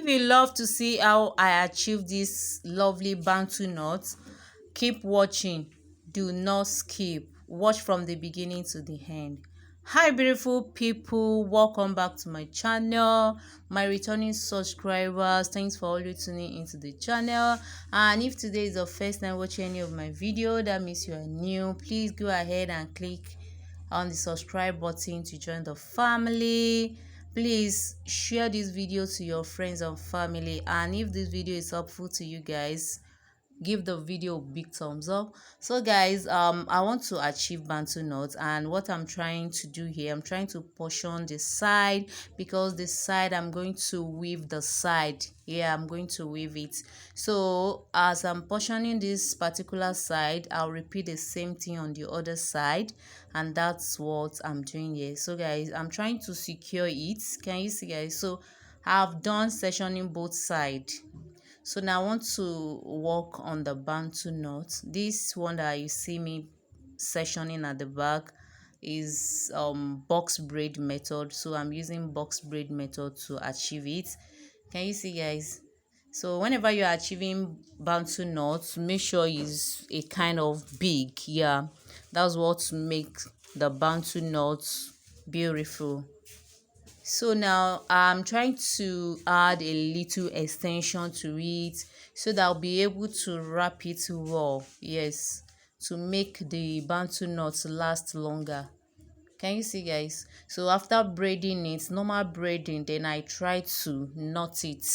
you love to see how I achieve this lovely Bantu knot, keep watching. Do not skip. Watch from the beginning to the end. Hi beautiful people, welcome back to my channel. My returning subscribers, thanks for always tuning into the channel. And if today is your first time watching any of my video, that means you are new. Please go ahead and click on the subscribe button to join the family. Please share this video to your friends and family, and if this video is helpful to you guys, give the video a big thumbs up. So guys, I want to achieve Bantu knot, and what I'm trying to do here, I'm trying to portion the side, because the side I'm going to weave the side. Yeah, I'm going to weave it. So as I'm portioning this particular side, I'll repeat the same thing on the other side, and that's what I'm doing here. So guys, I'm trying to secure it. Can you see guys? So I've done sectioning both sides. So now I want to work on the Bantu knot. This one that you see me sectioning at the back is box braid method. So I'm using box braid method to achieve it. Can you see guys? So whenever you're achieving Bantu knots, make sure it's a kind of big. Yeah, that's what makes the Bantu knots beautiful. So now I'm trying to add a little extension to it so that I'll be able to wrap it well. Yes, to make the Bantu knots last longer. Can you see guys? So after braiding it, normal braiding, then I try to knot it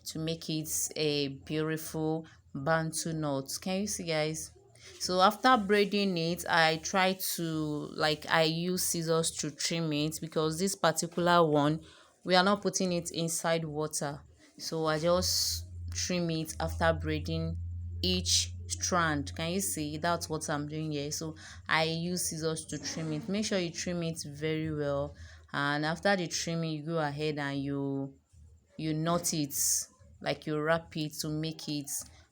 to make it a beautiful Bantu knot. Can you see guys? So after braiding it, I try to, I use scissors to trim it, because this particular one, we are not putting it inside water. So I just trim it after braiding each strand. Can you see? That's what I'm doing here. So I use scissors to trim it. Make sure you trim it very well, and after the trimming, you go ahead and you knot it, like you wrap it to make it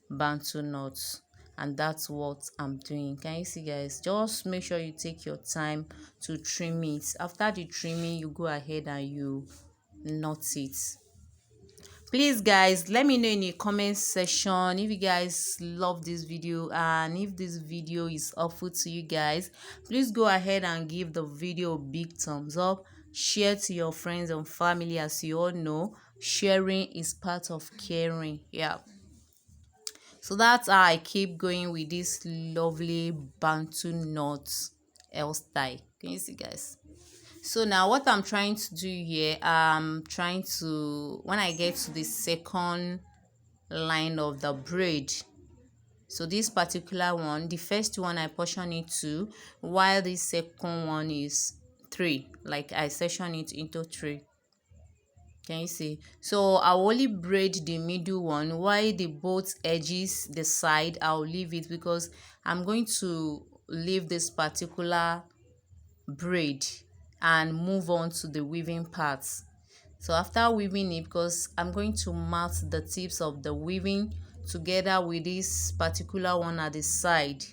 Bantu knots. And that's what I'm doing. Can you see guys? Just make sure you take your time to trim it. After the trimming, you go ahead and you knot it. Please guys, let me know in the comment section if you guys love this video, and if this video is helpful to you guys, please go ahead and give the video a big thumbs up. Share to your friends and family. As you all know, sharing is part of caring. Yeah, so that's how I keep going with this lovely Bantu knot hairstyle. Can you see guys? So now what I'm trying to do here, I'm trying to, when I get to the second line of the braid, so this particular one, the first one I portion it to, while the second one is 3, like I section it into 3. Can you see? So I'll only braid the middle one, while the both edges, the side, I'll leave it, because I'm going to leave this particular braid and move on to the weaving parts. So after weaving it, because I'm going to mat the tips of the weaving together with this particular one at the side,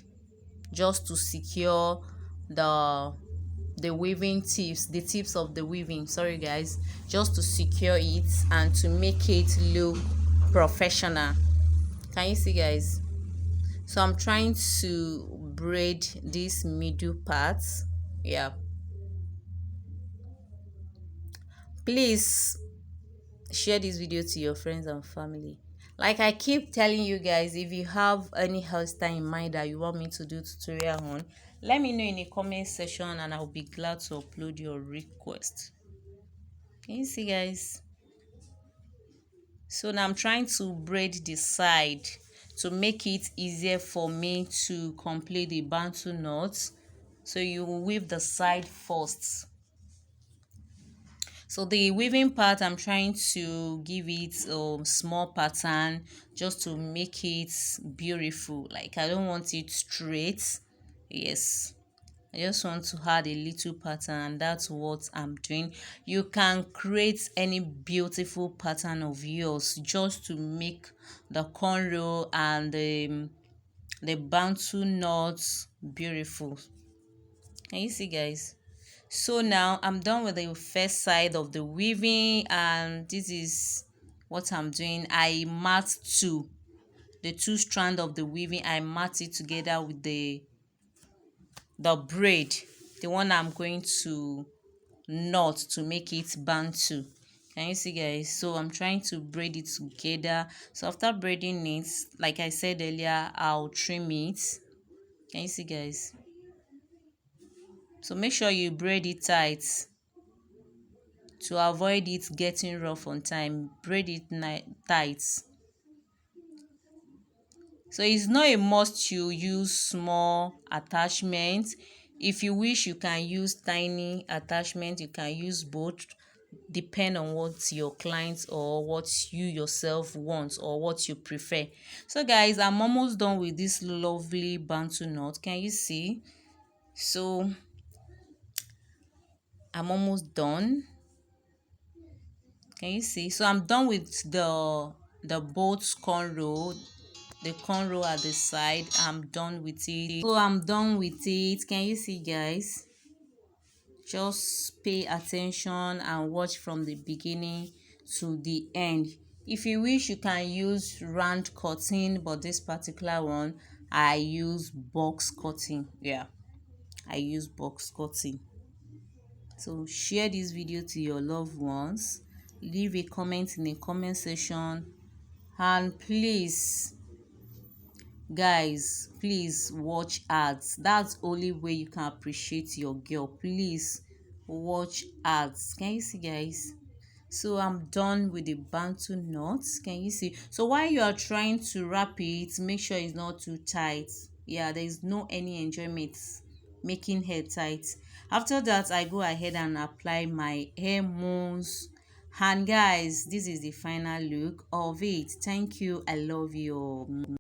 just to secure the weaving tips, the tips of the weaving, sorry guys, just to secure it and to make it look professional. Can you see guys? So I'm trying to braid this middle part. Yeah, please share this video to your friends and family. Like I keep telling you guys, if you have any hairstyle in mind that you want me to do tutorial on, let me know in the comment section, and I'll be glad to upload your request. Can you see guys? So now I'm trying to braid the side to make it easier for me to complete the Bantu knots. So you weave the side first. So the weaving part, I'm trying to give it a small pattern just to make it beautiful. Like I don't want it straight. Yes, I just want to add a little pattern, and that's what I'm doing. You can create any beautiful pattern of yours just to make the cornrow and the Bantu knots beautiful. Can you see guys? So now I'm done with the first side of the weaving, and this is what I'm doing, I mat the two strand of the weaving. I mat it together with the braid, the one I'm going to knot to make it bantu. Can you see, guys? So I'm trying to braid it together. So after braiding it, like I said earlier, I'll trim it. Can you see, guys? So make sure you braid it tight to avoid it getting rough on time. Braid it tight. So it's not a must you use small attachment. If you wish, you can use tiny attachment. You can use both, depend on what your clients or what you yourself want or what you prefer. So guys, I'm almost done with this lovely bantu knot. Can you see? So I'm almost done. Can you see? So I'm done with the both cornrow, the cornrow at the side. I'm done with it. So I'm done with it. Can you see, guys? Just pay attention and watch from the beginning to the end. If you wish, you can use round cutting, but this particular one I use box cutting. Yeah, I use box cutting. So share this video to your loved ones, leave a comment in the comment section, and please guys, please watch ads. That's only way you can appreciate your girl. Please watch ads. Can you see, guys? So I'm done with the bantu knots. Can you see? So while you are trying to wrap it, make sure it's not too tight. Yeah, there is no any enjoyment making hair tight. After that, I go ahead and apply my hair mousse. And guys, this is the final look of it. Thank you. I love you.